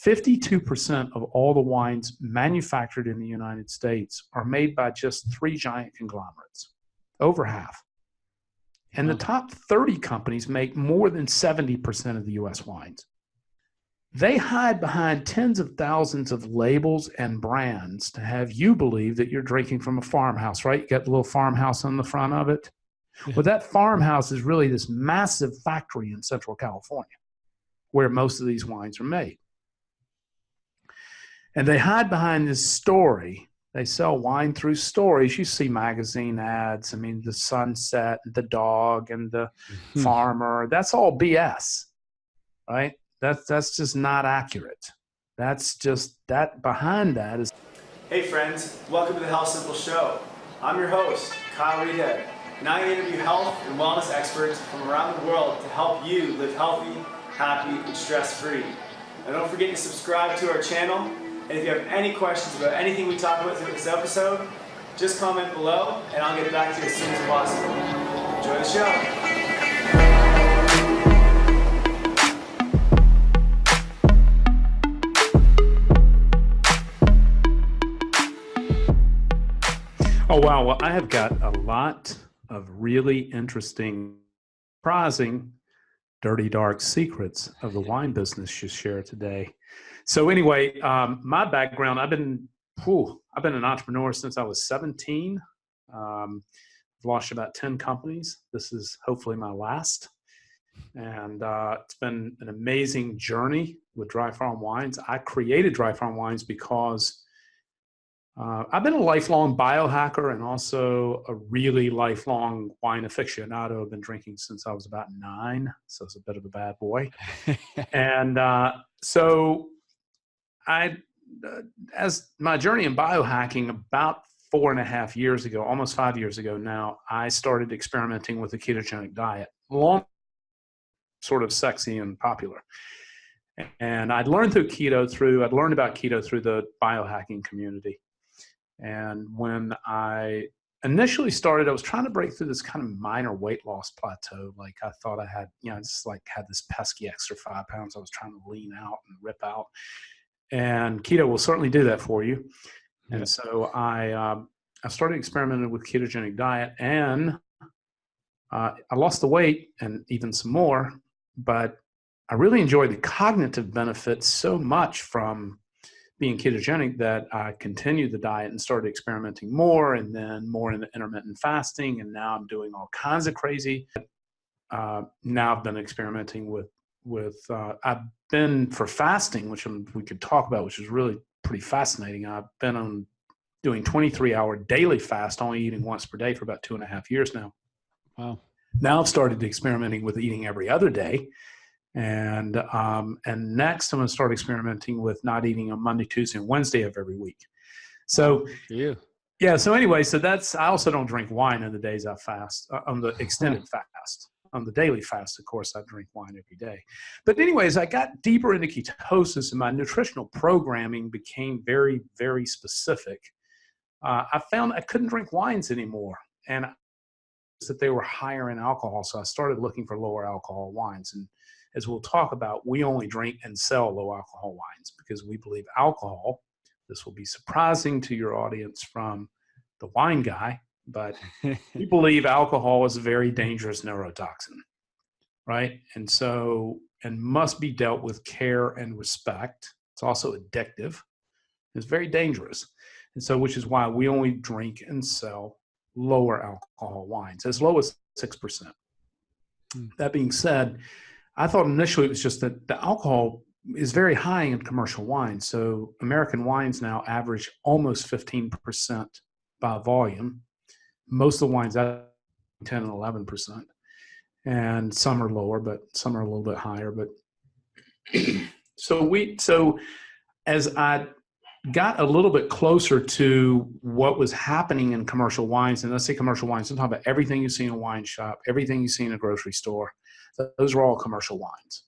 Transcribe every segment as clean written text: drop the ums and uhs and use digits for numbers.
52% of all the wines manufactured in the United States are made by just 3 giant conglomerates, over half. And the top 30 companies make more than 70% of the U.S. wines. They hide behind tens of thousands of labels and brands to have you believe that you're drinking from a farmhouse, right? You got the little farmhouse on the front of it. Yeah. Well, that farmhouse is really this massive factory in Central California where most of these wines are made. And they hide behind this story. They sell wine through stories. You see magazine ads. I mean, the sunset, the dog, and the farmer. That's all BS, right? That's just not accurate. That's just, that behind that is. Hey friends, welcome to the HealthSimple Show. I'm your host, Kyle Reedhead, and I interview health and wellness experts from around the world to help you live healthy, happy, and stress-free. And don't forget to subscribe to our channel. And if you have any questions about anything we talk about through this episode, just comment below and I'll get back to you as soon as possible. Enjoy the show. Oh, wow. Well, I have got a lot of really interesting, surprising, dirty, dark secrets of the wine business to share today. So anyway, my background, I've been an entrepreneur since I was 17. I've launched about 10 companies. This is hopefully my last. And it's been an amazing journey with Dry Farm Wines. I created Dry Farm Wines because I've been a lifelong biohacker and also a really lifelong wine aficionado. I've been drinking since I was about 9, so I was a bit of a bad boy. And so as my journey in biohacking, about 4.5 years ago, almost 5 years ago now, I started experimenting with a ketogenic diet. Long, sort of sexy and popular. And I'd learned about keto through the biohacking community. And when I initially started, I was trying to break through this kind of minor weight loss plateau. Like I thought I had, just like had this pesky extra 5 pounds I was trying to lean out and rip out. And keto will certainly do that for you. Yeah. And so I started experimenting with ketogenic diet, and I lost the weight and even some more, but I really enjoyed the cognitive benefits so much from being ketogenic that I continued the diet and started experimenting more, and then more into intermittent fasting. And now I'm doing all kinds of crazy. Now I've been experimenting with I've been for fasting, which we could talk about, which is really pretty fascinating. I've been on doing 23-hour daily fast, only eating once per day for about 2.5 years now. Wow. Now I've started experimenting with eating every other day. And next I'm going to start experimenting with not eating on Monday, Tuesday, and Wednesday of every week. So yeah. So anyway, I also don't drink wine on the days I fast, on the extended fast. On the daily fast, of course, I drink wine every day. But anyways, I got deeper into ketosis and my nutritional programming became very, very specific. I found I couldn't drink wines anymore, and that they were higher in alcohol. So I started looking for lower alcohol wines. And as we'll talk about, we only drink and sell low alcohol wines because we believe alcohol, this will be surprising to your audience from the wine guy, but we believe alcohol is a very dangerous neurotoxin, right? And must be dealt with care and respect. It's also addictive. It's very dangerous. And so, which is why we only drink and sell lower alcohol wines, as low as 6%. That being said, I thought initially it was just that the alcohol is very high in commercial wines. So American wines now average almost 15% by volume. Most of the wines at 10 and 11%. And some are lower, but some are a little bit higher. But so as I got a little bit closer to what was happening in commercial wines, and let's say commercial wines, I'm talking about everything you see in a wine shop, everything you see in a grocery store. Those are all commercial wines.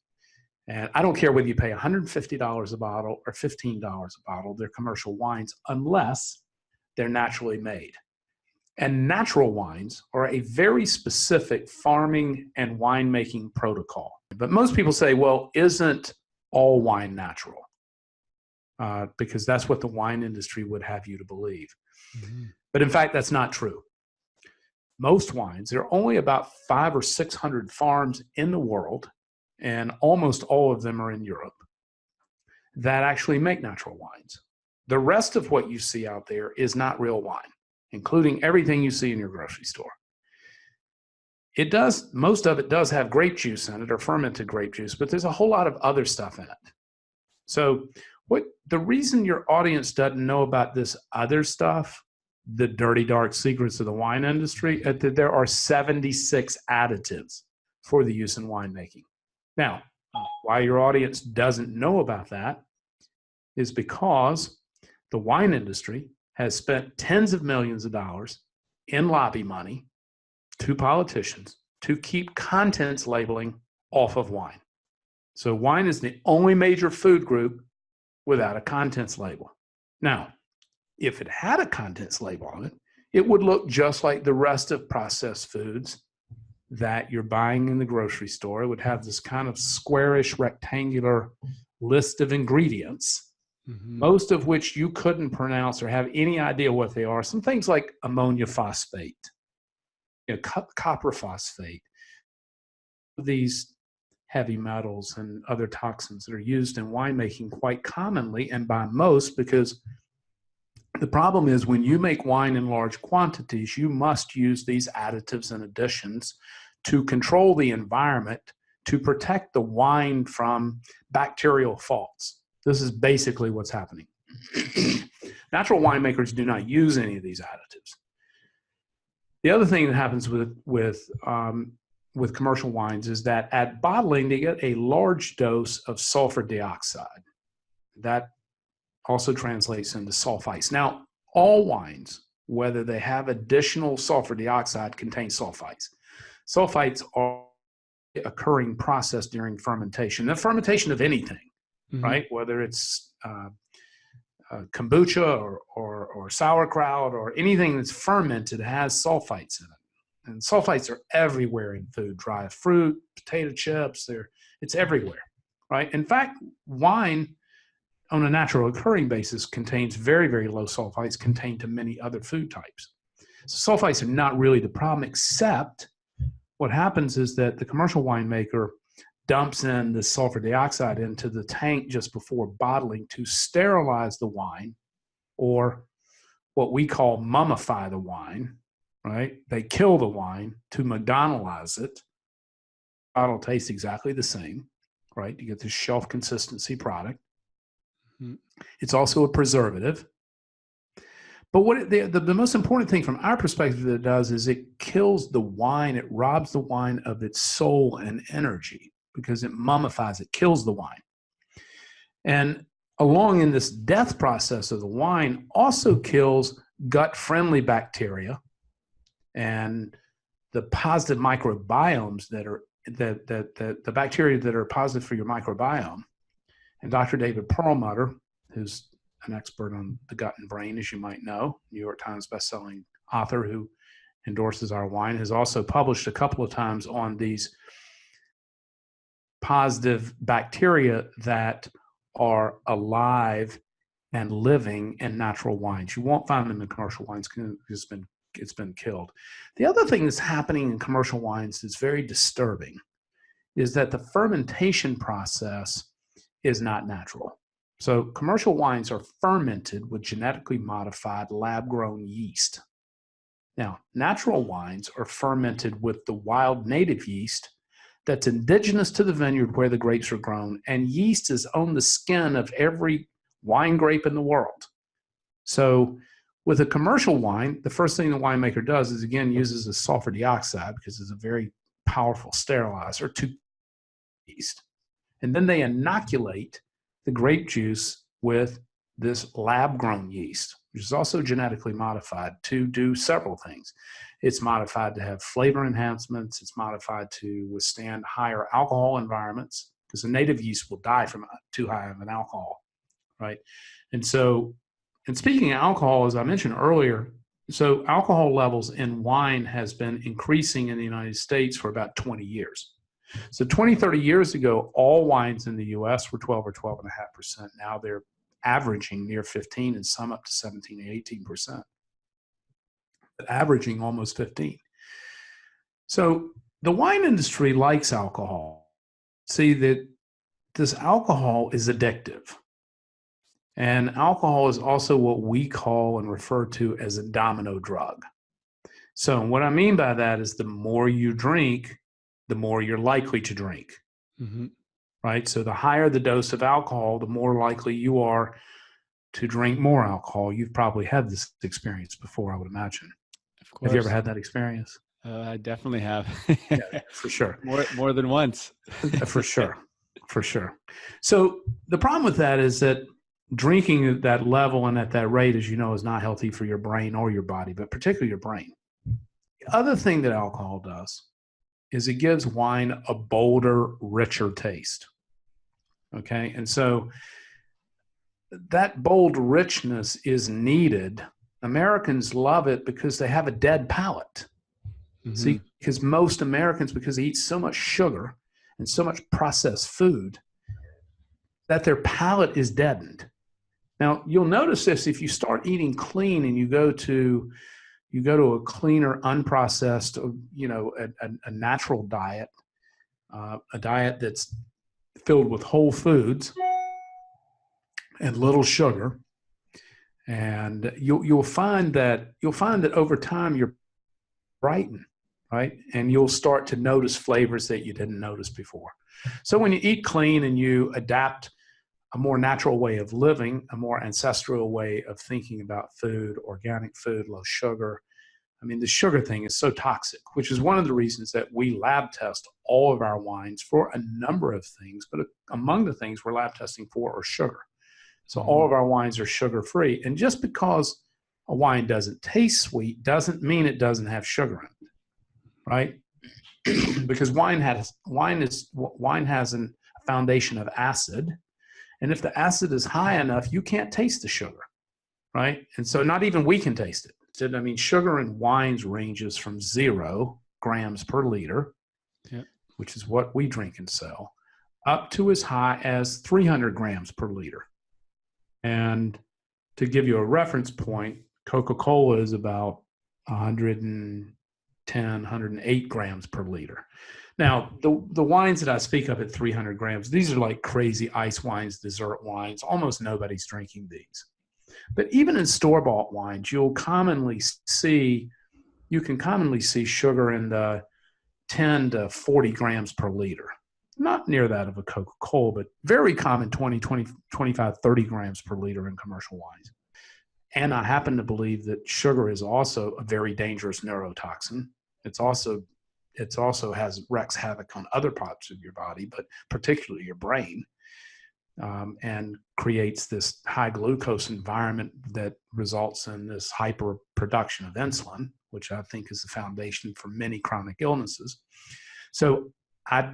And I don't care whether you pay $150 a bottle or $15 a bottle, they're commercial wines unless they're naturally made. And natural wines are a very specific farming and winemaking protocol. But most people say, well, isn't all wine natural? because that's what the wine industry would have you to believe. Mm-hmm. But in fact, that's not true. Most wines, there are only about 500 or 600 farms in the world, and almost all of them are in Europe, that actually make natural wines. The rest of what you see out there is not real wine, including everything you see in your grocery store. Most of it does have grape juice in it, or fermented grape juice, but there's a whole lot of other stuff in it. So the reason your audience doesn't know about this other stuff, the dirty, dark secrets of the wine industry, that there are 76 additives for the use in winemaking. Now, why your audience doesn't know about that is because the wine industry has spent tens of millions of dollars in lobby money to politicians to keep contents labeling off of wine. So wine is the only major food group without a contents label. Now, if it had a contents label on it, it would look just like the rest of processed foods that you're buying in the grocery store. It would have this kind of squarish, rectangular list of ingredients, most of which you couldn't pronounce or have any idea what they are. Some things like ammonia phosphate, copper phosphate, these heavy metals and other toxins that are used in winemaking quite commonly and by most, because the problem is when you make wine in large quantities, you must use these additives and additions to control the environment, to protect the wine from bacterial faults. This is basically what's happening. Natural winemakers do not use any of these additives. The other thing that happens with commercial wines is that at bottling, they get a large dose of sulfur dioxide. That also translates into sulfites. Now, all wines, whether they have additional sulfur dioxide, contain sulfites. Sulfites are an occurring process during fermentation. The fermentation of anything, right? Whether it's kombucha or sauerkraut or anything that's fermented has sulfites in it. And sulfites are everywhere in food, dry fruit, potato chips, it's everywhere, right? In fact, wine on a natural occurring basis contains very, very low sulfites contained to many other food types. So sulfites are not really the problem, except what happens is that the commercial winemaker dumps in the sulfur dioxide into the tank just before bottling to sterilize the wine, or what we call mummify the wine, right? They kill the wine to McDonald's it. The bottle tastes exactly the same, right? You get this shelf consistency product. It's also a preservative. But what the most important thing from our perspective that it does is it kills the wine. It robs the wine of its soul and energy because it mummifies, it kills the wine. And along in this death process of the wine also kills gut-friendly bacteria and the positive microbiomes that are the bacteria that are positive for your microbiome. And Dr. David Perlmutter, who's an expert on the gut and brain, as you might know, New York Times bestselling author who endorses our wine, has also published a couple of times on these positive bacteria that are alive and living in natural wines. You won't find them in commercial wines because it's been killed. The other thing that's happening in commercial wines that's very disturbing is that the fermentation process is not natural. So commercial wines are fermented with genetically modified lab-grown yeast. Now, natural wines are fermented with the wild native yeast that's indigenous to the vineyard where the grapes are grown, and yeast is on the skin of every wine grape in the world. So with a commercial wine, the first thing the winemaker does is, again, uses a sulfur dioxide because it's a very powerful sterilizer to yeast. And then they inoculate the grape juice with this lab-grown yeast, which is also genetically modified to do several things. It's modified to have flavor enhancements. It's modified to withstand higher alcohol environments because the native yeast will die from too high of an alcohol, right? And speaking of alcohol, as I mentioned earlier, so alcohol levels in wine has been increasing in the United States for about 20 years. So 20, 30 years ago, all wines in the U.S. were 12 or 12.5%. Now they're averaging near 15 and some up to 17 and 18%, but averaging almost 15. So the wine industry likes alcohol. See that this alcohol is addictive. And alcohol is also what we call and refer to as a domino drug. So what I mean by that is the more you drink, the more you're likely to drink. Mm-hmm. Right? So the higher the dose of alcohol, the more likely you are to drink more alcohol. You've probably had this experience before, I would imagine. Of course. Have you ever had that experience? I definitely have. Yeah, for sure. More than once. For sure. For sure. So the problem with that is that drinking at that level and at that rate, as you know, is not healthy for your brain or your body, but particularly your brain. The other thing that alcohol does is it gives wine a bolder, richer taste. Okay. And so that bold richness is needed. Americans love it because they have a dead palate. Mm-hmm. See, because most Americans, because they eat so much sugar and so much processed food, that their palate is deadened. Now, you'll notice this if you start eating clean and you go to a cleaner, unprocessed, a natural diet, a diet that's filled with whole foods and little sugar, and you'll find that over time you're brighten, right? And you'll start to notice flavors that you didn't notice before. So when you eat clean and you adapt a more natural way of living, a more ancestral way of thinking about food, organic food, low sugar. I mean, the sugar thing is so toxic, which is one of the reasons that we lab test all of our wines for a number of things, but among the things we're lab testing for are sugar. So all of our wines are sugar-free. And just because a wine doesn't taste sweet doesn't mean it doesn't have sugar in it, right? Because wine has a foundation of acid. And if the acid is high enough, you can't taste the sugar, right? And so not even we can taste it. I mean, sugar in wines ranges from 0 grams per liter, which is what we drink and sell, up to as high as 300 grams per liter. And to give you a reference point, Coca-Cola is about 110, 108 grams per liter. Now, the wines that I speak of at 300 grams, these are like crazy ice wines, dessert wines. Almost nobody's drinking these. But even in store-bought wines, you can commonly see sugar in the 10 to 40 grams per liter. Not near that of a Coca-Cola, but very common 20, 25, 30 grams per liter in commercial wines. And I happen to believe that sugar is also a very dangerous neurotoxin. It also wreaks havoc on other parts of your body, but particularly your brain, and creates this high glucose environment that results in this hyper production of insulin, which I think is the foundation for many chronic illnesses. So I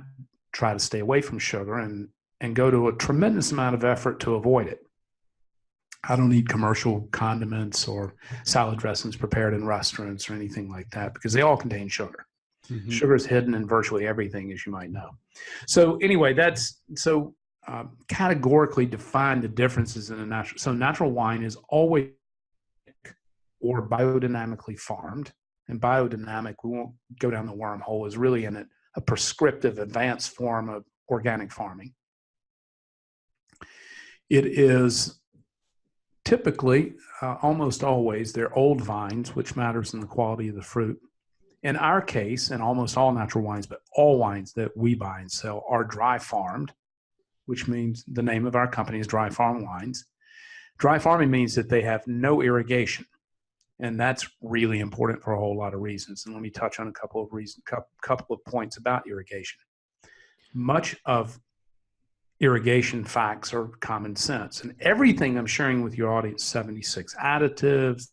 try to stay away from sugar and go to a tremendous amount of effort to avoid it. I don't eat commercial condiments or salad dressings prepared in restaurants or anything like that because they all contain sugar. Mm-hmm. Sugar is hidden in virtually everything, as you might know. So anyway, categorically define the differences in a natural. So natural wine is always or biodynamically farmed. And biodynamic, we won't go down the wormhole, is really in a prescriptive advanced form of organic farming. It is typically, almost always, they're old vines, which matters in the quality of the fruit. In our case, and almost all natural wines, but all wines that we buy and sell are dry farmed, which means the name of our company is Dry Farm Wines. Dry farming means that they have no irrigation. And that's really important for a whole lot of reasons. And let me touch on a couple of points about irrigation. Much of irrigation facts are common sense. And everything I'm sharing with your audience, 76 additives,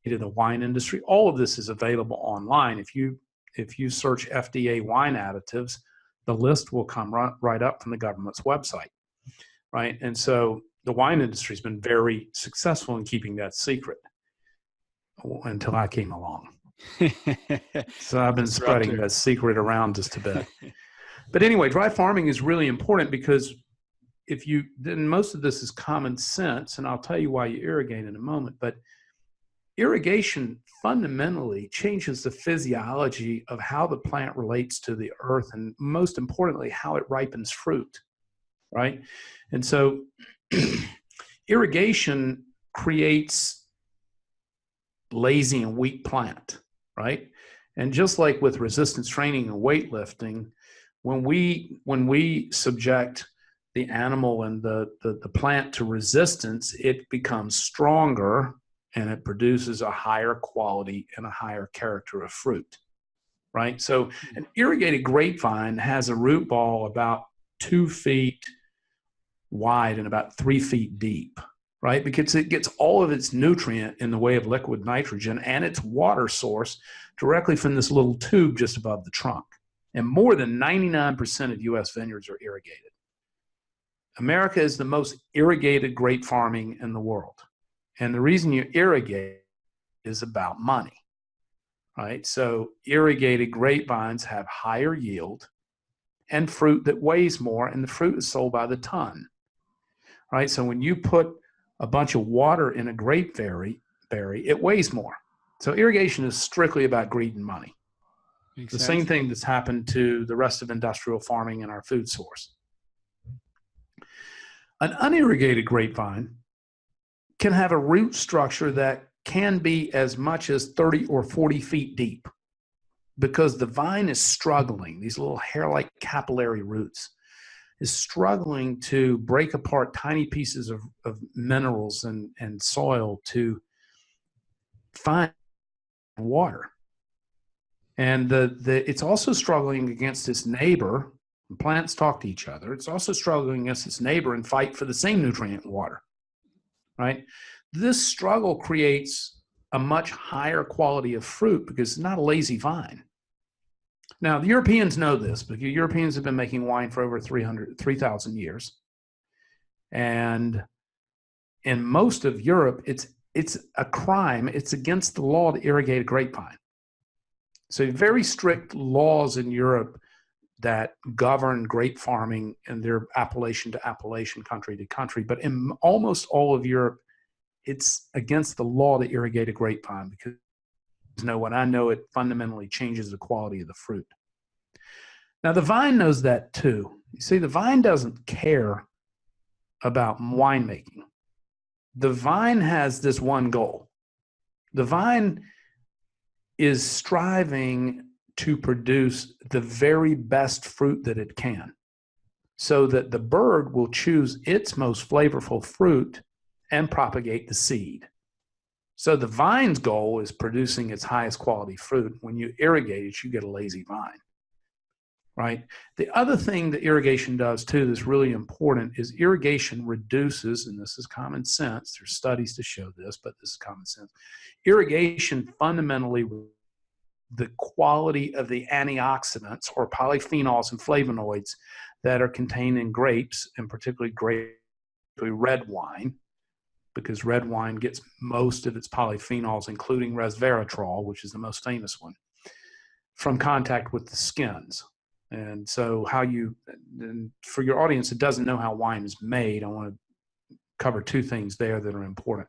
in the wine industry, all of this is available online. If you search FDA wine additives, the list will come right up from the government's website, right? And so the wine industry has been very successful in keeping that secret until I came along. So I've been spreading that secret around just a bit. But anyway, dry farming is really important because then most of this is common sense, and I'll tell you why you irrigate in a moment, but irrigation fundamentally changes the physiology of how the plant relates to the earth, and most importantly, how it ripens fruit, right? And so irrigation creates lazy and weak plant, right? And just like with resistance training and weightlifting, when we subject the animal and the plant to resistance, it becomes stronger and it produces a higher quality and a higher character of fruit, right? So an irrigated grapevine has a root ball about 2 feet wide and about 3 feet deep, right? Because it gets all of its nutrient in the way of liquid nitrogen and its water source directly from this little tube just above the trunk. And more than 99% of U.S. vineyards are irrigated. America is the most irrigated grape farming in the world. And the reason you irrigate is about money, right? So irrigated grapevines have higher yield and fruit that weighs more, and the fruit is sold by the ton, right? So when you put a bunch of water in a grape berry, it weighs more. So irrigation is strictly about greed and money. Makes the sense. Same thing that's happened to the rest of industrial farming and our food source. An unirrigated grapevine can have a root structure that can be as much as 30 or 40 feet deep because the vine is struggling, these little hair-like capillary roots, is struggling to break apart tiny pieces of minerals and soil to find water. And it's also struggling against its neighbor. Plants talk to each other. It's also struggling against its neighbor and fight for the same nutrient in water, right? This struggle creates a much higher quality of fruit because it's not a lazy vine. Now, the Europeans know this because Europeans have been making wine for over 3,000 years. And in most of Europe, it's a crime. It's against the law to irrigate a grapevine. So very strict laws in Europe that govern grape farming, and they're appellation to appellation, country to country. But in almost all of Europe, it's against the law to irrigate a grapevine because when I know it fundamentally changes the quality of the fruit. Now, the vine knows that too. You see, the vine doesn't care about winemaking. The vine has this one goal. The vine is striving to produce the very best fruit that it can so that the bird will choose its most flavorful fruit and propagate the seed. So the vine's goal is producing its highest quality fruit. When you irrigate it, you get a lazy vine, right? The other thing that irrigation does too that's really important is irrigation reduces, and this is common sense, there's studies to show this, but this is common sense. Irrigation fundamentally the quality of the antioxidants or polyphenols and flavonoids that are contained in grapes, and particularly red wine, because red wine gets most of its polyphenols, including resveratrol, which is the most famous one, from contact with the skins. And so and for your audience that doesn't know how wine is made, I want to cover 2 things there that are important.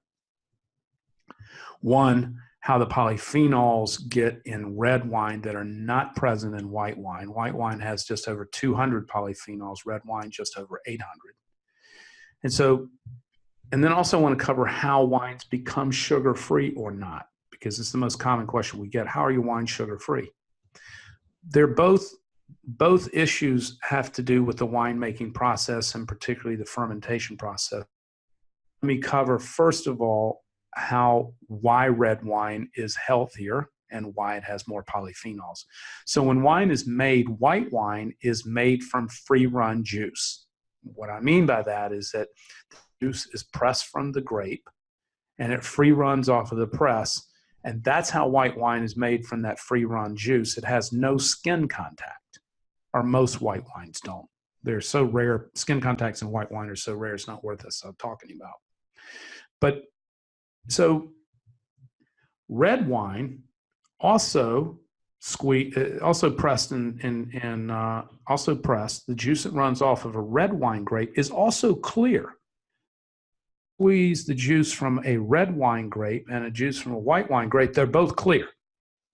One, how the polyphenols get in red wine that are not present in white wine. White wine has just over 200 polyphenols, red wine just over 800. And then also want to cover how wines become sugar-free or not, because it's the most common question we get. How are your wines sugar-free? They're both issues have to do with the winemaking process and particularly the fermentation process. Let me cover, first of all, why red wine is healthier and why it has more polyphenols. So when wine is made, white wine is made from free-run juice. What I mean by that is that the juice is pressed from the grape and it free runs off of the press. And that's how white wine is made, from that free-run juice. It has no skin contact, or most white wines don't. They're so rare. Skin contacts in white wine are so rare, it's not worth us talking about. But so red wine also also pressed also pressed, the juice that runs off of a red wine grape is also clear. Squeeze the juice from a red wine grape and a juice from a white wine grape, they're both clear.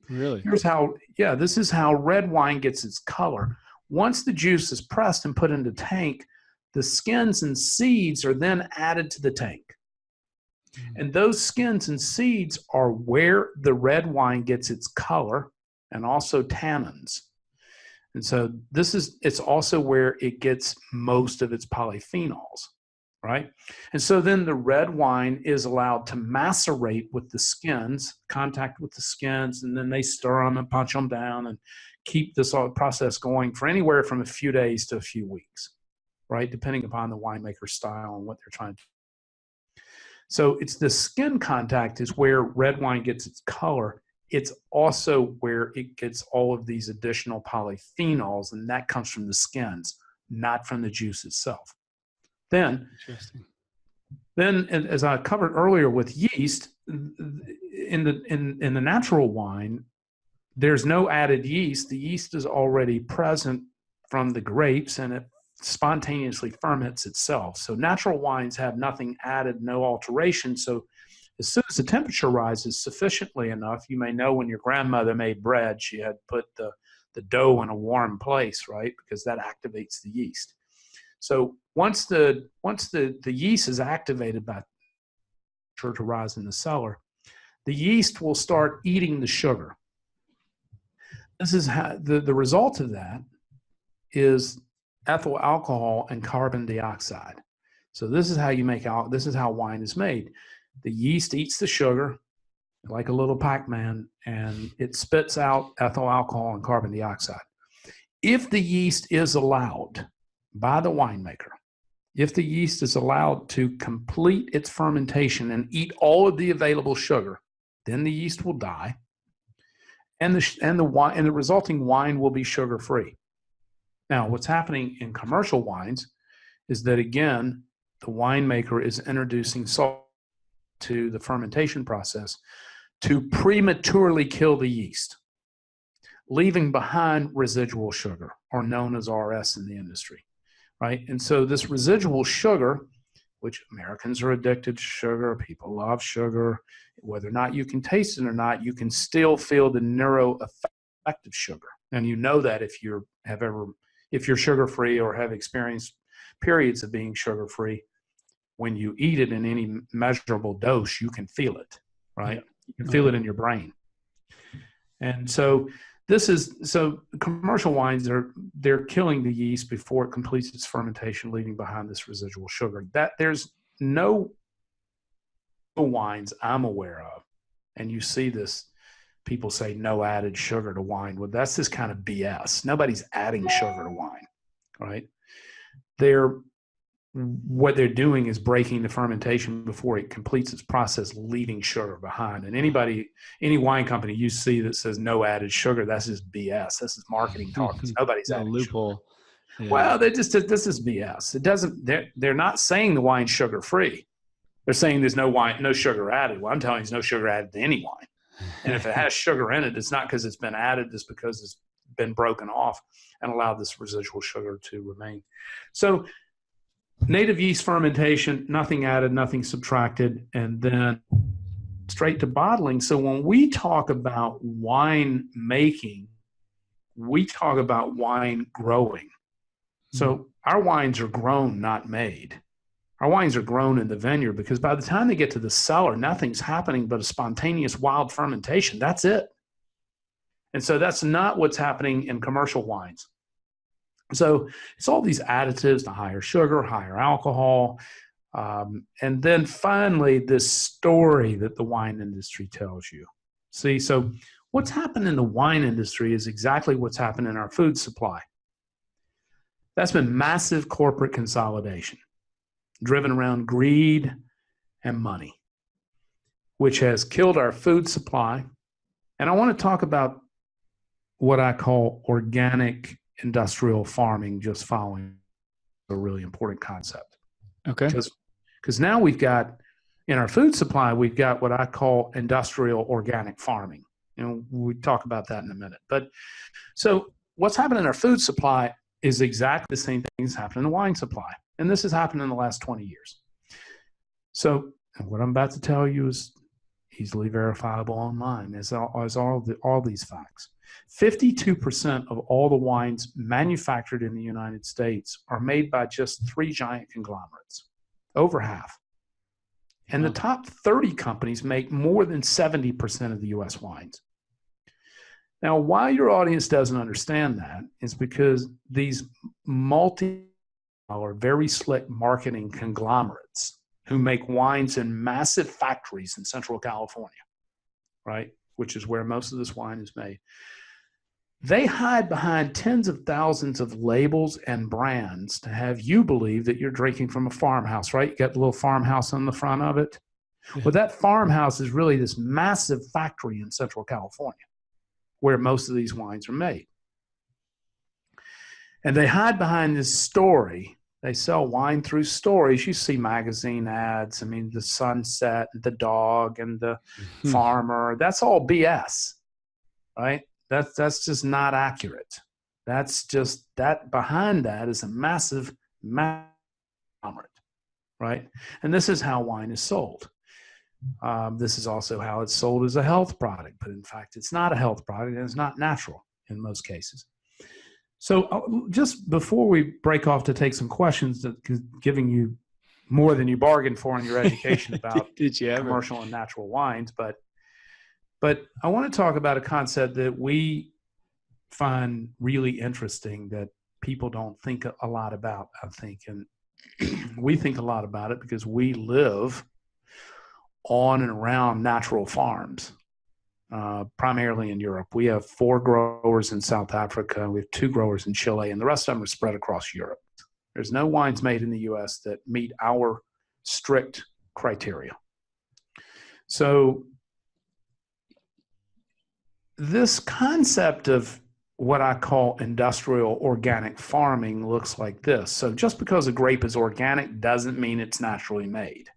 Really? This is how red wine gets its color. Once the juice is pressed and put into tank, the skins and seeds are then added to the tank. And those skins and seeds are where the red wine gets its color and also tannins. And so it's also where it gets most of its polyphenols, right? And so then the red wine is allowed to macerate with the skins, contact with the skins, and then they stir them and punch them down and keep this process going for anywhere from a few days to a few weeks, right? Depending upon the winemaker's style and what they're trying to do. So it's the skin contact is where red wine gets its color. It's also where it gets all of these additional polyphenols, and that comes from the skins, not from the juice itself. Then, as I covered earlier with yeast, in the natural wine, there's no added yeast. The yeast is already present from the grapes, and it spontaneously ferments itself. So natural wines have nothing added, no alteration. So as soon as the temperature rises sufficiently enough, you may know when your grandmother made bread, she had put the dough in a warm place, right? Because that activates the yeast. So once the yeast is activated by temperature to rise in the cellar, the yeast will start eating the sugar. This is how the result of that is ethyl alcohol and carbon dioxide. So this is how wine is made. The yeast eats the sugar like a little Pac-Man, and it spits out ethyl alcohol and carbon dioxide. If the yeast is allowed by the winemaker, if the yeast is allowed to complete its fermentation and eat all of the available sugar, then the yeast will die, and the resulting wine will be sugar-free. Now, what's happening in commercial wines is that, again, the winemaker is introducing salt to the fermentation process to prematurely kill the yeast, leaving behind residual sugar, or known as RS in the industry, right? And so this residual sugar, which Americans are addicted to sugar, people love sugar, whether or not you can taste it or not, you can still feel the neuro effect of sugar. And you know that if you're sugar-free or have experienced periods of being sugar-free, when you eat it in any measurable dose, you can feel it, right? You can feel it in your brain. And so commercial wines, they're killing the yeast before it completes its fermentation, leaving behind this residual sugar. That there's no wines I'm aware of, and you see this, people say no added sugar to wine. Well, that's this kind of BS. Nobody's adding sugar to wine, right? What they're doing is breaking the fermentation before it completes its process, leaving sugar behind. And any wine company you see that says no added sugar, that's just BS. This is marketing talk. Nobody's adding loophole. Sugar. Yeah. Well, this is BS. It doesn't. They're not saying the wine's sugar free. They're saying there's no sugar added. Well, I'm telling you, there's no sugar added to any wine. And if it has sugar in it, it's not because it's been added. It's because it's been broken off and allowed this residual sugar to remain. So native yeast fermentation, nothing added, nothing subtracted, and then straight to bottling. So when we talk about wine making, we talk about wine growing. So our wines are grown, not made. Our wines are grown in the vineyard because by the time they get to the cellar, nothing's happening but a spontaneous wild fermentation. That's it. And so that's not what's happening in commercial wines. So it's all these additives to higher sugar, higher alcohol. And then finally, this story that the wine industry tells you. See, so what's happened in the wine industry is exactly what's happened in our food supply. That's been massive corporate consolidation, driven around greed and money, which has killed our food supply. And I want to talk about what I call organic industrial farming, just following a really important concept. Okay. Because now we've got, in our food supply, we've got what I call industrial organic farming. we talk about that in a minute. But so what's happened in our food supply is exactly the same thing that's happened in the wine supply. And this has happened in the last 20 years. So what I'm about to tell you is easily verifiable online, as all these facts. 52% of all the wines manufactured in the United States are made by just 3 giant conglomerates, over half. And the top 30 companies make more than 70% of the U.S. wines. Now, why your audience doesn't understand that is because these multi-dollar, very slick marketing conglomerates who make wines in massive factories in Central California, right, which is where most of this wine is made, they hide behind tens of thousands of labels and brands to have you believe that you're drinking from a farmhouse, right? You got the little farmhouse on the front of it. Well, that farmhouse is really this massive factory in Central California where most of these wines are made. And they hide behind this story. They sell wine through stories. You see magazine ads. I mean, the sunset, the dog, and the farmer. That's all BS, right? That's just not accurate. That's just that behind that is a massive conglomerate, right? And this is how wine is sold. This is also how it's sold as a health product, but in fact, it's not a health product and it's not natural in most cases. So just before we break off to take some questions, giving you more than you bargained for in your education about commercial and natural wines, but I want to talk about a concept that we find really interesting that people don't think a lot about, I think. And we think a lot about it because we live on and around natural farms, primarily in Europe. We have 4 growers in South Africa. We have 2 growers in Chile, and the rest of them are spread across Europe. There's no wines made in the U.S. that meet our strict criteria. So this concept of what I call industrial organic farming looks like this. So just because a grape is organic doesn't mean it's naturally made.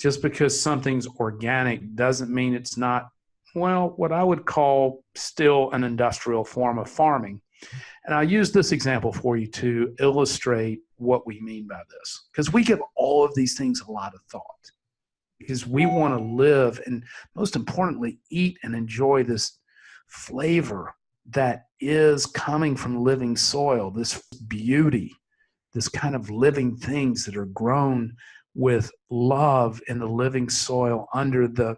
Just because something's organic doesn't mean it's not, well, what I would call still an industrial form of farming. And I'll use this example for you to illustrate what we mean by this, because we give all of these things a lot of thought, because we want to live and, most importantly, eat and enjoy this flavor that is coming from living soil, this beauty, this kind of living things that are grown with love in the living soil under the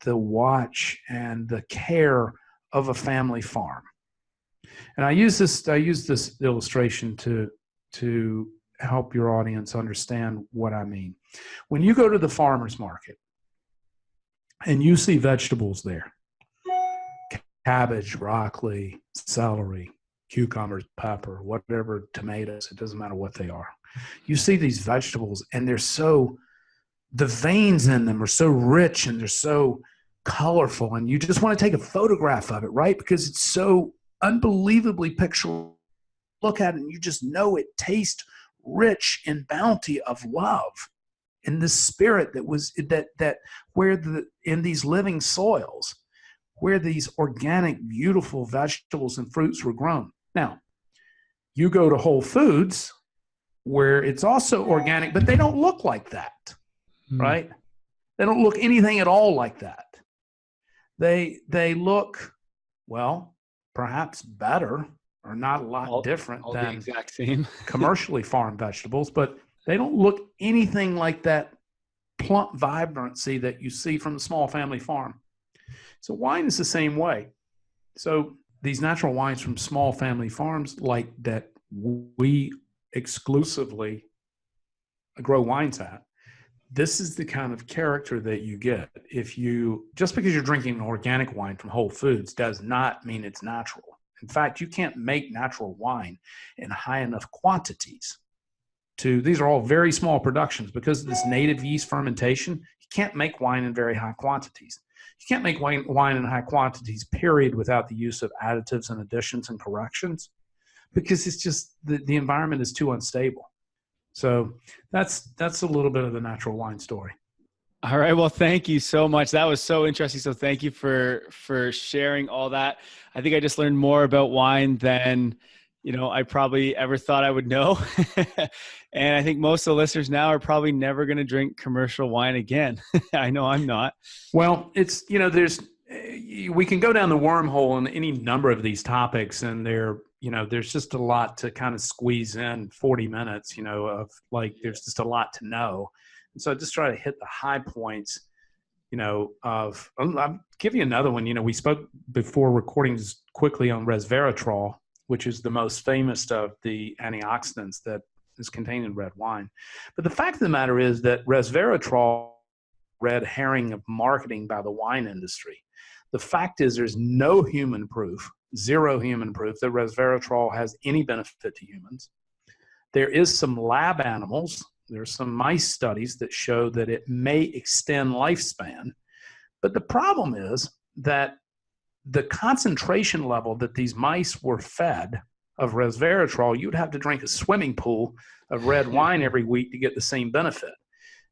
watch and the care of a family farm. And I use this illustration to help your audience understand what I mean. When you go to the farmer's market and you see vegetables there, cabbage, broccoli, celery, cucumbers, pepper, whatever, tomatoes, it doesn't matter what they are. You see these vegetables and the veins in them are so rich and they're so colorful, and you just want to take a photograph of it, right? Because it's so unbelievably picturesque. Look at it and you just know it tastes rich in bounty of love, in the spirit that was that where in these living soils, where these organic, beautiful vegetables and fruits were grown. Now, you go to Whole Foods, where it's also organic, but they don't look like that, right? They don't look anything at all like that. They look, well, perhaps better or not a lot different than the exact same commercially farmed vegetables, but they don't look anything like that plump vibrancy that you see from the small family farm. So wine is the same way. So these natural wines from small family farms like that we exclusively grow wines at, this is the kind of character that you get. Just because you're drinking an organic wine from Whole Foods does not mean it's natural. In fact, you can't make natural wine in high enough quantities. These are all very small productions because of this native yeast fermentation. You can't make wine in very high quantities. You can't make wine in high quantities, period, without the use of additives and additions and corrections, because it's just the environment is too unstable. So that's a little bit of the natural wine story. All right. Well, thank you so much. That was so interesting. So thank you for sharing all that. I think I just learned more about wine than, I probably ever thought I would know. And I think most of the listeners now are probably never going to drink commercial wine again. I know I'm not. Well, it's, we can go down the wormhole on any number of these topics, and there's just a lot to kind of squeeze in 40 minutes, there's just a lot to know. And so I just try to hit the high points, I'll give you another one. We spoke before recording just quickly on resveratrol, which is the most famous of the antioxidants that is contained in red wine. But the fact of the matter is that resveratrol, red herring of marketing by the wine industry. The fact is there's no human proof, zero human proof that resveratrol has any benefit to humans. There is some lab animals. There's some mice studies that show that it may extend lifespan. But the problem is that the concentration level that these mice were fed of resveratrol, you'd have to drink a swimming pool of red wine every week to get the same benefit.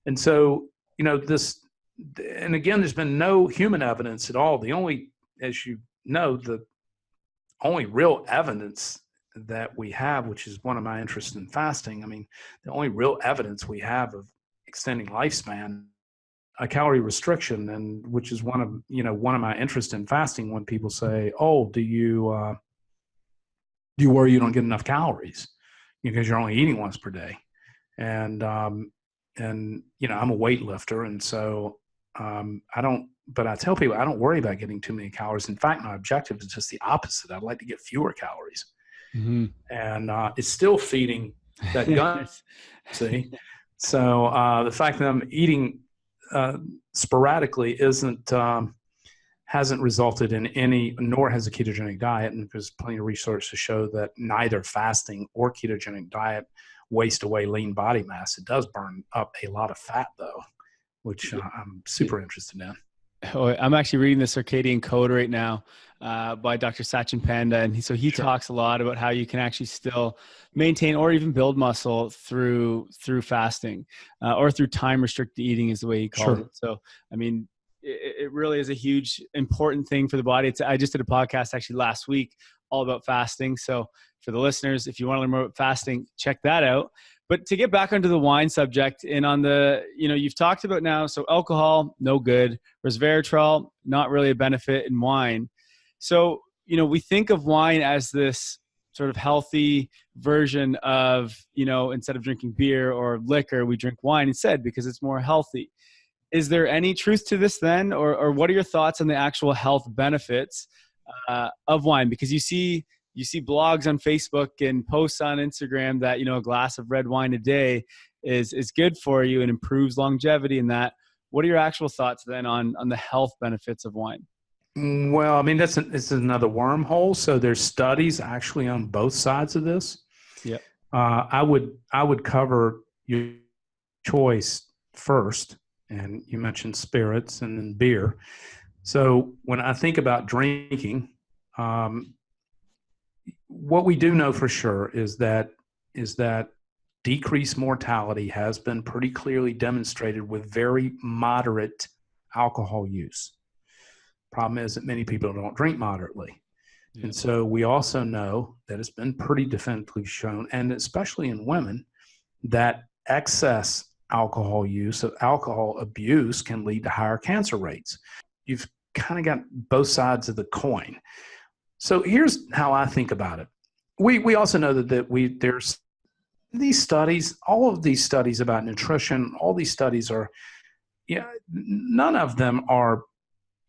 And so, and again, there's been no human evidence at all. The only, as you know, the only real evidence that we have, which is one of my interests in fasting. The only real evidence we have of extending lifespan, a calorie restriction, and which is one of my interests in fasting. When people say, "Oh, do you worry you don't get enough calories because you're only eating once per day?" And I'm a weightlifter, and so I don't. But I tell people I don't worry about getting too many calories. In fact, my objective is just the opposite. I'd like to get fewer calories. Mm-hmm. And it's still feeding that gun. See, so the fact that I'm eating sporadically hasn't resulted in any, nor has a ketogenic diet. And there's plenty of research to show that neither fasting or ketogenic diet waste away lean body mass. It does burn up a lot of fat, though, which I'm super interested in. Oh, I'm actually reading the Circadian Code right now by Dr. Sachin Panda. And he talks a lot about how you can actually still maintain or even build muscle through fasting or through time restricted eating is the way he calls it. So, it really is a huge, important thing for the body. I just did a podcast actually last week all about fasting. So for the listeners, if you want to learn more about fasting, check that out. But to get back onto the wine subject and on the, you've talked about now, so alcohol, no good. Resveratrol, not really a benefit in wine. So, we think of wine as this sort of healthy version of, instead of drinking beer or liquor, we drink wine instead because it's more healthy. Is there any truth to this then? Or what are your thoughts on the actual health benefits of wine? Because you see blogs on Facebook and posts on Instagram that, a glass of red wine a day is good for you and improves longevity and that. What are your actual thoughts then on the health benefits of wine? Well, it's another wormhole. So there's studies actually on both sides of this. Yeah. I would cover your choice first, and you mentioned spirits and then beer. So when I think about drinking, what we do know for sure is that decreased mortality has been pretty clearly demonstrated with very moderate alcohol use. Problem is that many people don't drink moderately. Yeah. And so we also know that it's been pretty definitively shown, and especially in women, that excess alcohol use, of alcohol abuse, can lead to higher cancer rates. You've kind of got both sides of the coin. So here's how I think about it. We also know that there's these studies, all of these studies about nutrition, all these studies are, none of them are,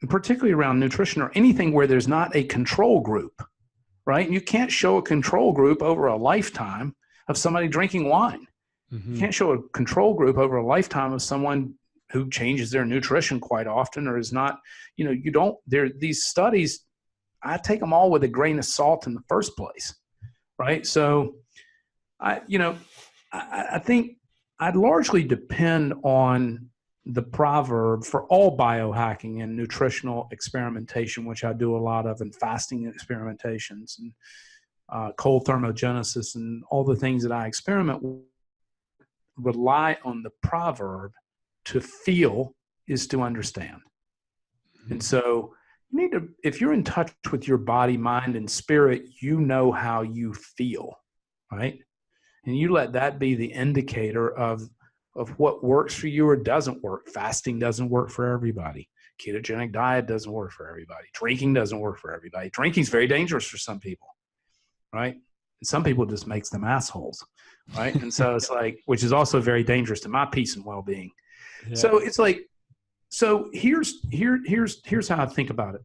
particularly around nutrition or anything where there's not a control group, right? And you can't show a control group over a lifetime of somebody drinking wine. Mm-hmm. You can't show a control group over a lifetime of someone who changes their nutrition quite often or is not, these studies, I take them all with a grain of salt in the first place, right? So, I think I'd largely depend on the proverb for all biohacking and nutritional experimentation, which I do a lot of, and fasting experimentations and cold thermogenesis and all the things that I experiment with, rely on the proverb to feel is to understand. And so you need to, if you're in touch with your body, mind, and spirit, you know how you feel, right? And you let that be the indicator of what works for you or doesn't work. Fasting doesn't work for everybody. Ketogenic diet doesn't work for everybody. Drinking doesn't work for everybody. Drinking is very dangerous for some people, right? And some people just makes them assholes, right? And so it's like, which is also very dangerous to my peace and well-being. Yeah. So it's like, so here's how I think about it.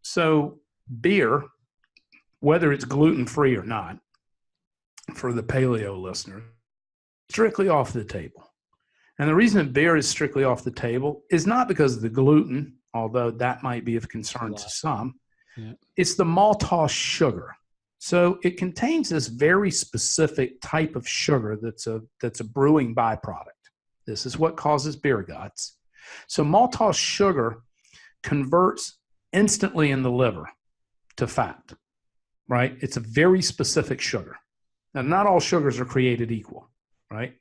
So beer, whether it's gluten-free or not, for the paleo listener, strictly off the table. And the reason that beer is strictly off the table is not because of the gluten, although that might be of concern to some. Yeah. It's the maltose sugar. So it contains this very specific type of sugar that's a brewing byproduct. This is what causes beer guts. So maltose sugar converts instantly in the liver to fat, right? It's a very specific sugar. Now, not all sugars are created equal, right?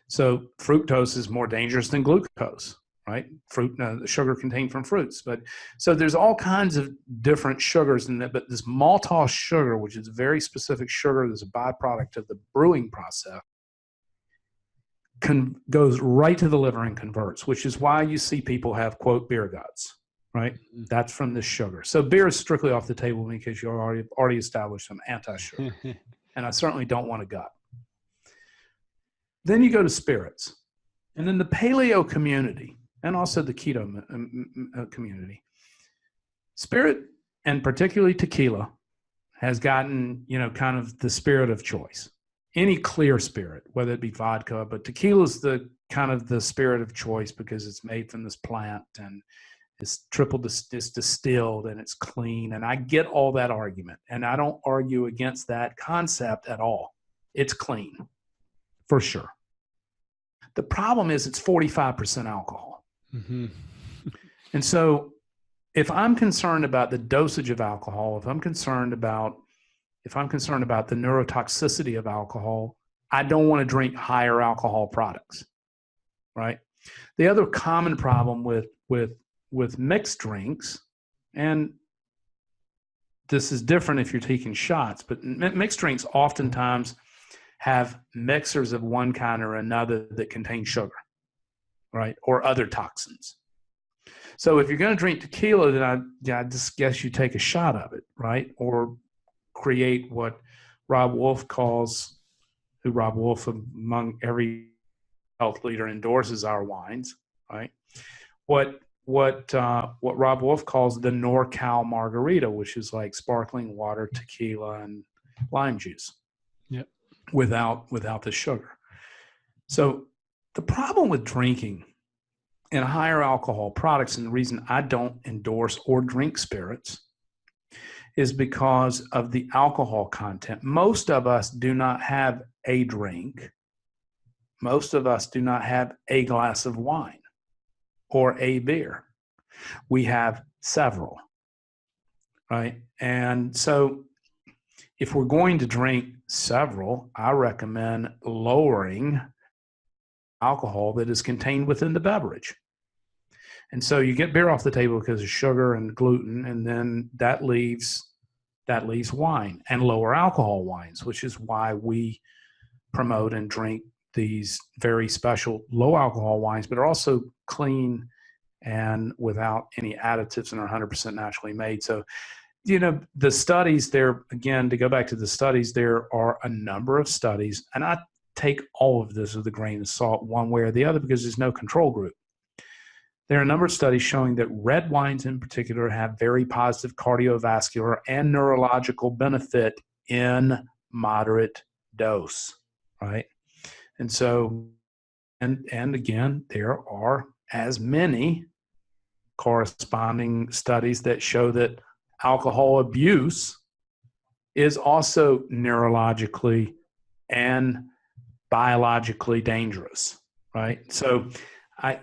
So fructose is more dangerous than glucose, right? The sugar contained from fruits. But so there's all kinds of different sugars in that, but this maltose sugar, which is a very specific sugar that's a byproduct of the brewing process, goes right to the liver and converts, which is why you see people have, quote, beer guts, right? Mm-hmm. That's from this sugar. So beer is strictly off the table because you already established some anti-sugar. And I certainly don't want a gut. Then you go to spirits. And then the paleo community, and also the keto community, spirit, and particularly tequila, has gotten, kind of the spirit of choice. Any clear spirit, whether it be vodka, but tequila is the kind of the spirit of choice because it's made from this plant and it's it's distilled and it's clean. And I get all that argument. And I don't argue against that concept at all. It's clean, for sure. The problem is it's 45% alcohol. Mm-hmm. And so if I'm concerned about the dosage of alcohol, if I'm concerned about the neurotoxicity of alcohol, I don't want to drink higher alcohol products, right? The other common problem with mixed drinks, and this is different if you're taking shots, but mixed drinks oftentimes have mixers of one kind or another that contain sugar, right? Or other toxins. So if you're going to drink tequila, then I just guess you take a shot of it, right? Or create what Rob Wolf among every health leader endorses our wines, right? What Rob Wolf calls the NorCal margarita, which is like sparkling water, tequila, and lime juice. Yep. Without the sugar. So the problem with drinking in higher alcohol products, and the reason I don't endorse or drink spirits, is because of the alcohol content. Most of us do not have a drink. Most of us do not have a glass of wine or a beer. We have several, right? And so if we're going to drink several, I recommend lowering alcohol that is contained within the beverage. And so you get beer off the table because of sugar and gluten, and then that leaves wine and lower alcohol wines, which is why we promote and drink these very special low alcohol wines, but are also clean and without any additives and are 100% naturally made. So, the studies there, again, to go back to the studies, there are a number of studies, and I take all of this with a grain of salt one way or the other because there's no control group. There are a number of studies showing that red wines in particular have very positive cardiovascular and neurological benefit in moderate dose, right? And so, and again, there are as many corresponding studies that show that alcohol abuse is also neurologically and biologically dangerous, right? So I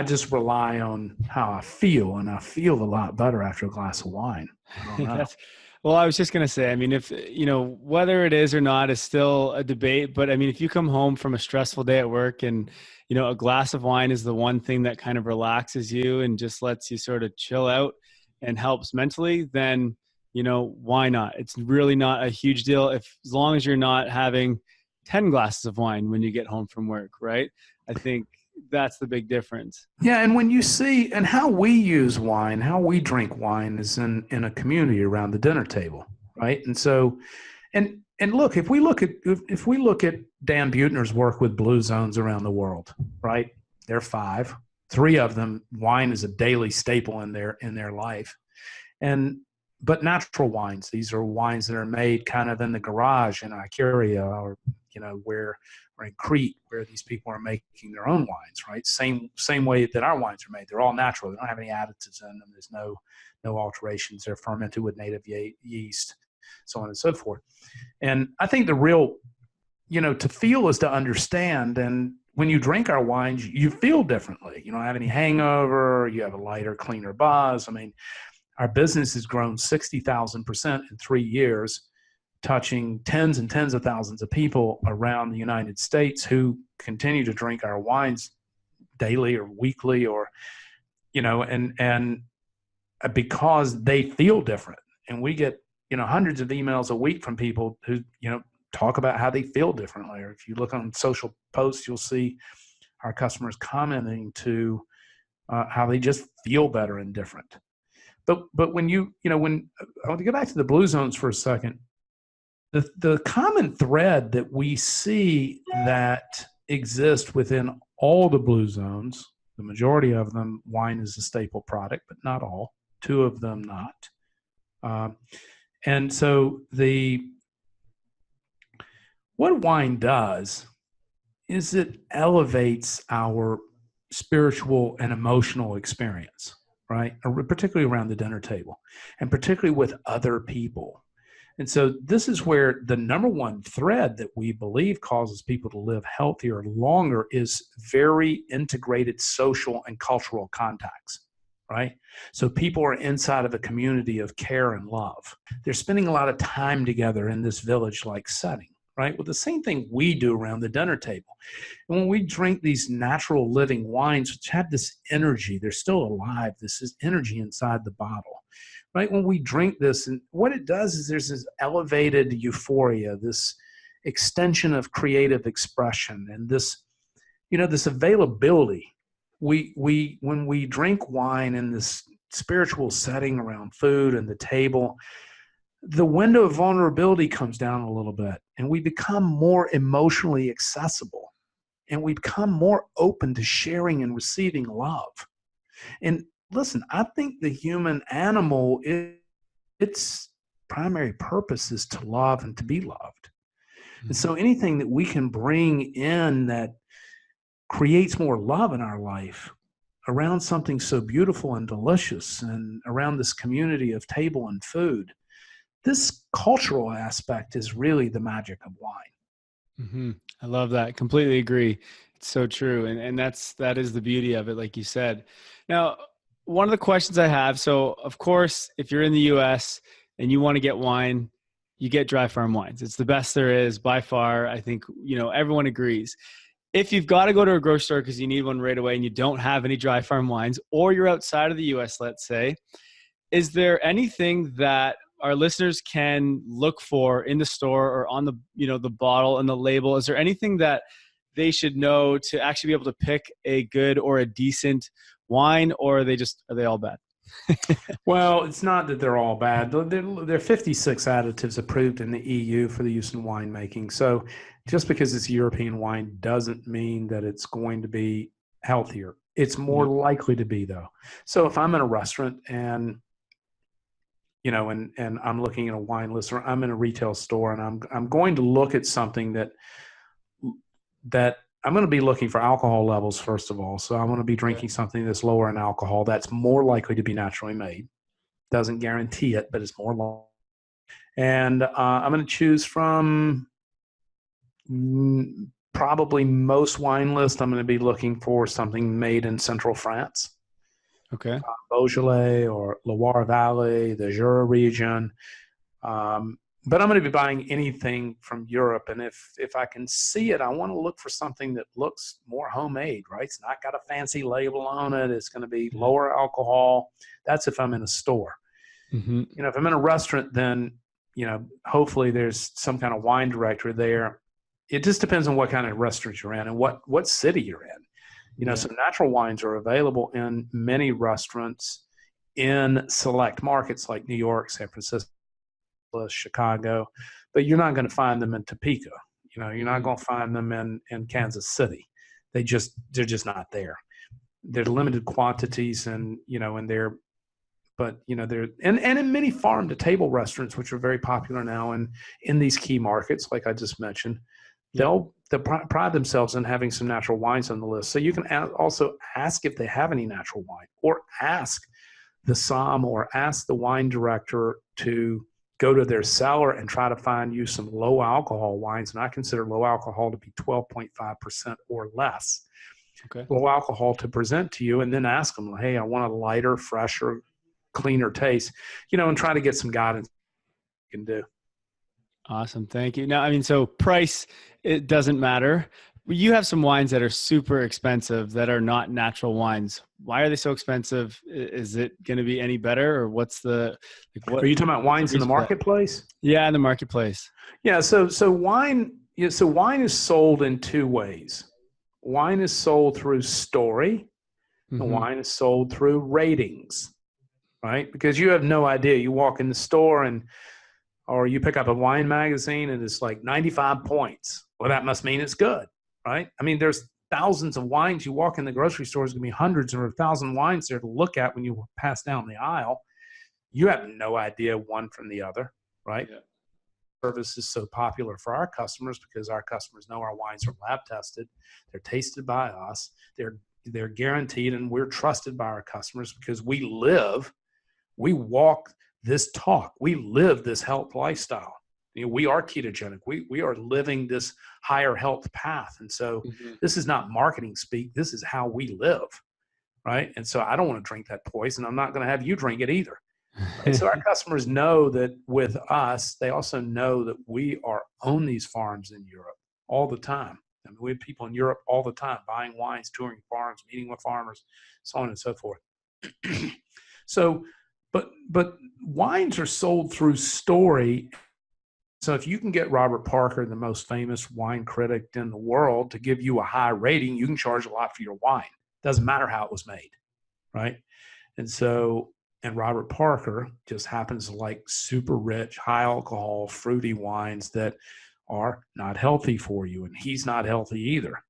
just rely on how I feel, and I feel a lot better after a glass of wine. Well, I was just going to say, I mean, if, whether it is or not is still a debate, but I mean, if you come home from a stressful day at work and, a glass of wine is the one thing that kind of relaxes you and just lets you sort of chill out and helps mentally, then, why not? It's really not a huge deal as long as you're not having 10 glasses of wine when you get home from work, right? I think that's the big difference. Yeah, and when you see, and how we use wine, how we drink wine is in a community around the dinner table, right? And so, and look, if we look at Dan Buettner's work with blue zones around the world, right? There are 5. 3 of them, wine is a daily staple in their life, but natural wines. These are wines that are made kind of in the garage in Icaria, or where in Crete, where these people are making their own wines, right? Same way that our wines are made. They're all natural. They don't have any additives in them. There's no alterations. They're fermented with native yeast, so on and so forth. And I think the real, to feel is to understand. And when you drink our wines, you feel differently. You don't have any hangover. You have a lighter, cleaner buzz. I mean, our business has grown 60,000% in 3 years, touching tens and tens of thousands of people around the United States who continue to drink our wines daily or weekly, or, and because they feel different. And we get, hundreds of emails a week from people who, talk about how they feel differently. Or if you look on social posts, you'll see our customers commenting to how they just feel better and different. But when when I want to go back to the blue zones for a second, the common thread that we see that exists within all the blue zones, the majority of them, wine is a staple product, but not all. 2 of them not. And so what wine does is it elevates our spiritual and emotional experience, right? Particularly around the dinner table, and particularly with other people. And so this is where the number one thread that we believe causes people to live healthier longer is very integrated social and cultural contacts, right? So people are inside of a community of care and love. They're spending a lot of time together in this village-like setting, right? Well, the same thing we do around the dinner table. And when we drink these natural living wines, which have this energy, they're still alive. This is energy inside the bottle, right? When we drink this, and what it does is there's this elevated euphoria, this extension of creative expression, and this, this availability. When we drink wine in this spiritual setting around food and the table, the window of vulnerability comes down a little bit, and we become more emotionally accessible, and we become more open to sharing and receiving love. And listen, I think the human animal, its primary purpose is to love and to be loved. And so anything that we can bring in that creates more love in our life around something so beautiful and delicious, and around this community of table and food, this cultural aspect is really the magic of wine. Mm-hmm. I love that. Completely agree. It's so true. And that is the beauty of it, like you said. Now, one of the questions I have, so of course, if you're in the US and you want to get wine, you get Dry Farm wines. It's the best there is by far. I think, everyone agrees. If you've got to go to a grocery store because you need one right away and you don't have any Dry Farm wines, or you're outside of the US, let's say, is there anything that our listeners can look for in the store or on the, the bottle and the label? Is there anything that they should know to actually be able to pick a good or a decent wine, or are they all bad? Well, it's not that they're all bad. There are 56 additives approved in the EU for the use in winemaking. So just because it's European wine doesn't mean that it's going to be healthier. It's more likely to be, though. So if I'm in a restaurant and and I'm looking at a wine list, or I'm in a retail store and I'm going to look at something that I'm going to be looking for alcohol levels, first of all. So I want to be drinking something that's lower in alcohol. That's more likely to be naturally made. Doesn't guarantee it, but it's more likely. And I'm going to choose from probably most wine lists. I'm going to be looking for something made in central France. Okay. Beaujolais or Loire Valley, the Jura region. But I'm going to be buying anything from Europe. And if I can see it, I want to look for something that looks more homemade, right? It's not got a fancy label on it. It's going to be lower alcohol. That's if I'm in a store. Mm-hmm. If I'm in a restaurant, then, hopefully there's some kind of wine director there. It just depends on what kind of restaurant you're in and what city you're in. So natural wines are available in many restaurants in select markets like New York, San Francisco, Chicago, but you're not going to find them in Topeka. You're not going to find them in Kansas City. They're just not there. They're limited quantities and they're, but they're, and in many farm to table restaurants, which are very popular now and in these key markets, like I just mentioned, they'll pride themselves in having some natural wines on the list. So you can also ask if they have any natural wine, or ask the som or ask the wine director to go to their cellar and try to find you some low alcohol wines. And I consider low alcohol to be 12.5% or less. Okay. Low alcohol to present to you, and then ask them, hey, I want a lighter, fresher, cleaner taste, and try to get some guidance you can do. Awesome. Thank you. Now, so price, it doesn't matter. You have some wines that are super expensive that are not natural wines. Why are they so expensive? Is it going to be any better, or what's the? Are you talking about wines in the marketplace? Yeah, in the marketplace. Yeah. So wine. So wine is sold in two ways. Wine is sold through story, and wine is sold through ratings, right? Because you have no idea. You walk in the store or you pick up a wine magazine and it's like 95 points. Well, that must mean it's good. Right? There's thousands of wines. You walk in the grocery store, there's going to be hundreds or 1,000 wines there to look at when you pass down the aisle. You have no idea one from the other, right? Yeah. Service is so popular for our customers because our customers know our wines are lab tested. They're tasted by us. They're guaranteed, and we're trusted by our customers because we walk this talk. We live this health lifestyle. We are ketogenic. We are living this higher health path. And so this is not marketing speak. This is how we live, right? And so I don't want to drink that poison. I'm not going to have you drink it either. And so our customers know that with us, they also know that we own these farms in Europe all the time. We have people in Europe all the time buying wines, touring farms, meeting with farmers, so on and so forth. So, but wines are sold through story. So if you can get Robert Parker, the most famous wine critic in the world, to give you a high rating, you can charge a lot for your wine. Doesn't matter how it was made, right? And Robert Parker just happens to like super rich, high alcohol, fruity wines that are not healthy for you. And he's not healthy either.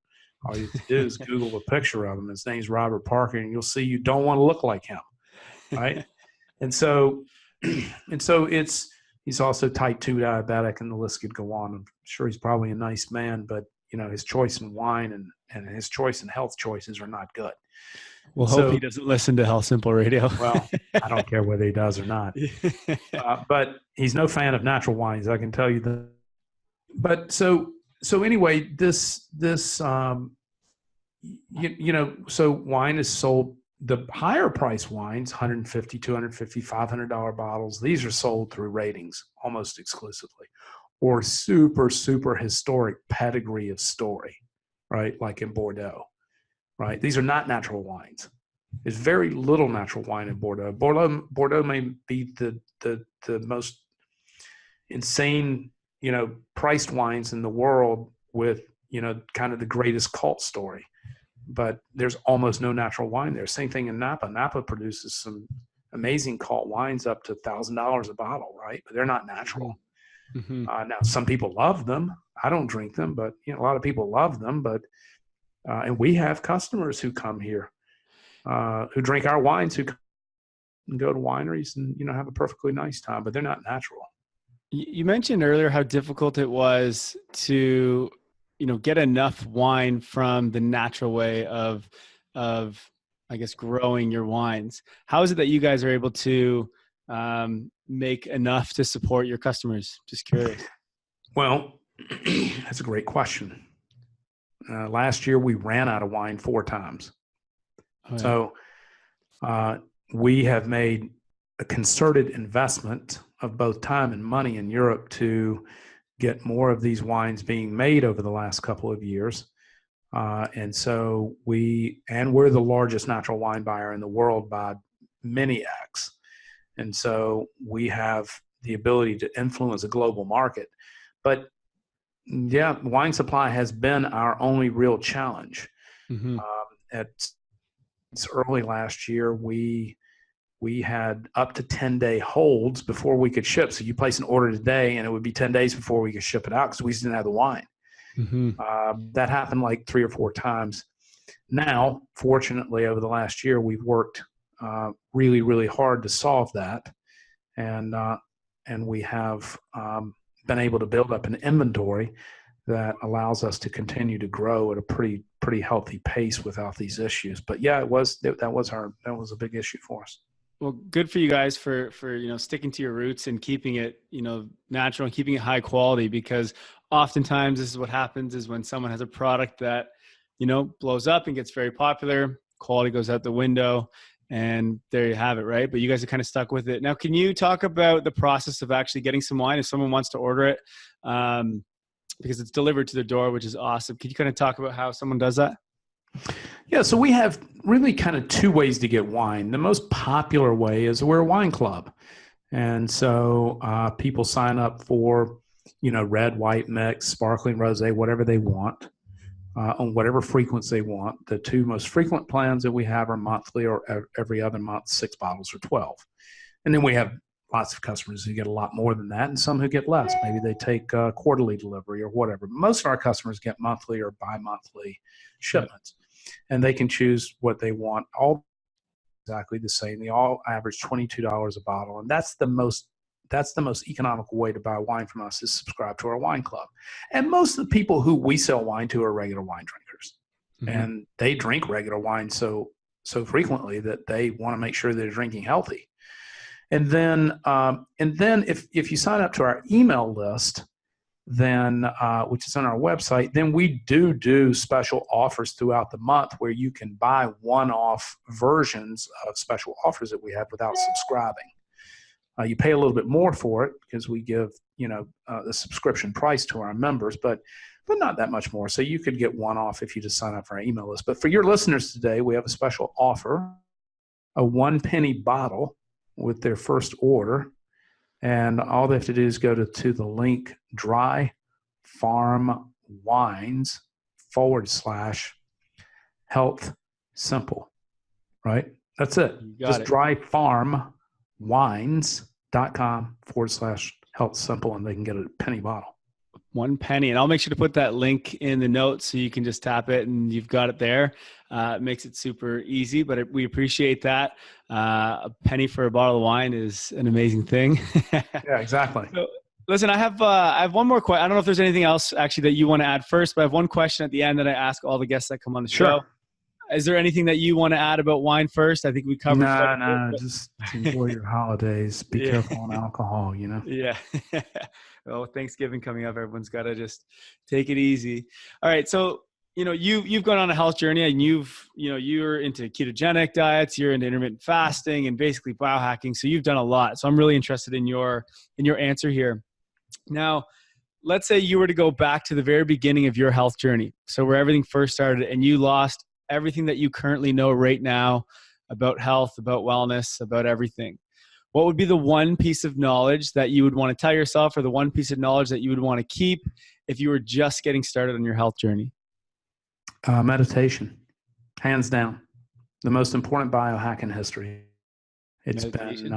All you have to do is Google a picture of him. His name's Robert Parker, and you'll see you don't want to look like him, right? And so he's also type 2 diabetic, and the list could go on. I'm sure he's probably a nice man, but his choice in wine and his choice in health choices are not good. Well, hope he doesn't listen to HealthSimple Radio. Well, I don't care whether he does or not. But he's no fan of natural wines, I can tell you that. But so anyway, so wine is sold. The higher price wines, $150, $250, $500 bottles, these are sold through ratings almost exclusively, or super, super historic pedigree of story, right? Like in Bordeaux, right? These are not natural wines. There's very little natural wine in Bordeaux. Bordeaux may be the most insane, priced wines in the world with, kind of the greatest cult story. But there's almost no natural wine there. Same thing in Napa. Napa produces some amazing cult wines up to $1,000 a bottle, right? But they're not natural. Mm-hmm. Now, some people love them. I don't drink them, but a lot of people love them. But and we have customers who come here who drink our wines, who go to wineries and have a perfectly nice time, but they're not natural. You mentioned earlier how difficult it was to get enough wine from the natural way of, I guess, growing your wines. How is it that you guys are able to make enough to support your customers? Just curious. Well, that's a great question. Last year, we ran out of wine 4 times. Oh, yeah. So we have made a concerted investment of both time and money in Europe to get more of these wines being made over the last couple of years. And so we're the largest natural wine buyer in the world by many X. And so we have the ability to influence a global market. But yeah, wine supply has been our only real challenge. Mm-hmm. It's early last year, we had up to 10-day holds before we could ship. So you place an order today and it would be 10 days before we could ship it out because we just didn't have the wine. Mm-hmm. That happened like 3 or 4 times. Now, fortunately, over the last year, we've worked really, really hard to solve that. And we have been able to build up an inventory that allows us to continue to grow at a pretty healthy pace without these issues. But yeah, that was a big issue for us. Well, good for you guys for sticking to your roots and keeping it natural and keeping it high quality, because oftentimes this is what happens is when someone has a product that blows up and gets very popular, quality goes out the window, and there you have it, right? But you guys are kind of stuck with it. Now, can you talk about the process of actually getting some wine if someone wants to order it? Because it's delivered to their door, which is awesome. Can you kind of talk about how someone does that? Yeah, so we have really kind of 2 ways to get wine. The most popular way is we're a wine club. And so people sign up for, red, white, mix, sparkling, rosé, whatever they want, on whatever frequency they want. The 2 most frequent plans that we have are monthly or every other month, 6 bottles or 12. And then we have lots of customers who get a lot more than that and some who get less. Maybe they take quarterly delivery or whatever. Most of our customers get monthly or bi-monthly shipments. And they can choose what they want, all exactly the same. They all average $22 a bottle. And that's the most economical way to buy wine from us, is subscribe to our wine club. And most of the people who we sell wine to are regular wine drinkers. Mm-hmm. And they drink regular wine so frequently that they want to make sure they're drinking healthy. And then if you sign up to our email list, then which is on our website, then we do special offers throughout the month where you can buy one-off versions of special offers that we have without subscribing. You pay a little bit more for it because we give the subscription price to our members, but not that much more. So you could get one off if you just sign up for our email list. But for your listeners today, we have a special offer, a 1 penny bottle with their first order. And all they have to do is go to the link dryfarmwines.com/HealthSimple, right? That's it. Just dryfarmwines.com/HealthSimple, and they can get a penny bottle. 1 penny. And I'll make sure to put that link in the notes so you can just tap it and you've got it there. It makes it super easy, but we appreciate that. A penny for a bottle of wine is an amazing thing. Yeah, exactly. So, listen, I have one more question. I don't know if there's anything else actually that you want to add first, but I have one question at the end that I ask all the guests that come on the show. Is there anything that you want to add about wine first? I think we covered. No, just enjoy your holidays. Be careful on alcohol, Yeah. Well, Thanksgiving coming up, everyone's got to just take it easy. All right. So, you've gone on a health journey and you're into ketogenic diets, you're into intermittent fasting and basically biohacking. So you've done a lot. So I'm really interested in your answer here. Now, let's say you were to go back to the very beginning of your health journey. So where everything first started and you lost everything that you currently know right now about health, about wellness, about everything. What would be the one piece of knowledge that you would want to tell yourself, or the one piece of knowledge that you would want to keep if you were just getting started on your health journey? Meditation, hands down, the most important biohack in history. It's been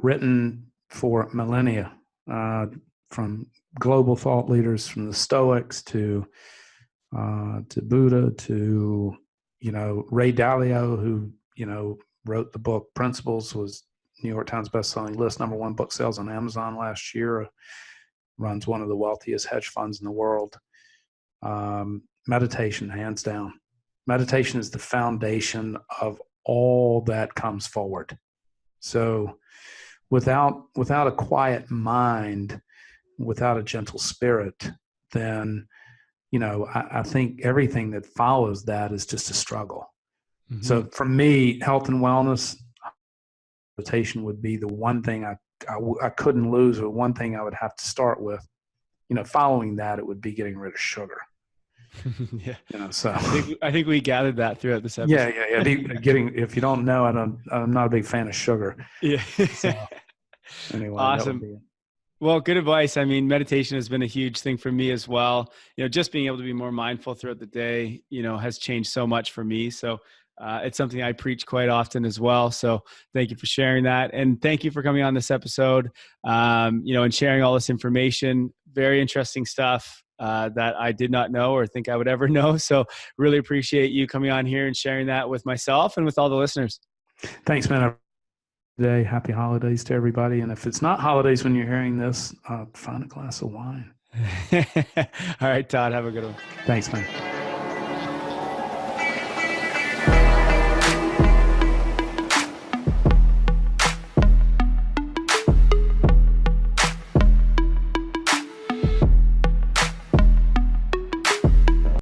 written for millennia, from global thought leaders, from the Stoics to Buddha to Ray Dalio, who wrote the book Principles, was New York Times bestselling list, #1 book sales on Amazon last year, runs one of the wealthiest hedge funds in the world. Meditation, hands down. Meditation is the foundation of all that comes forward. So without a quiet mind, without a gentle spirit, then, I think everything that follows that is just a struggle. Mm-hmm. So for me, health and wellness, meditation would be the one thing I I couldn't lose, or one thing I would have to start with, following that, it would be getting rid of sugar. Yeah. So I think we gathered that throughout this episode. Yeah. If you don't know, I'm not a big fan of sugar. Yeah. So anyway, awesome. Well, good advice. I mean, meditation has been a huge thing for me as well. Just being able to be more mindful throughout the day, has changed so much for me. So it's something I preach quite often as well. So thank you for sharing that. And thank you for coming on this episode, and sharing all this information. Very interesting stuff that I did not know or think I would ever know. So really appreciate you coming on here and sharing that with myself and with all the listeners. Thanks, man. Today, happy holidays to everybody. And if it's not holidays when you're hearing this, find a glass of wine. All right, Todd, have a good one. Thanks, man.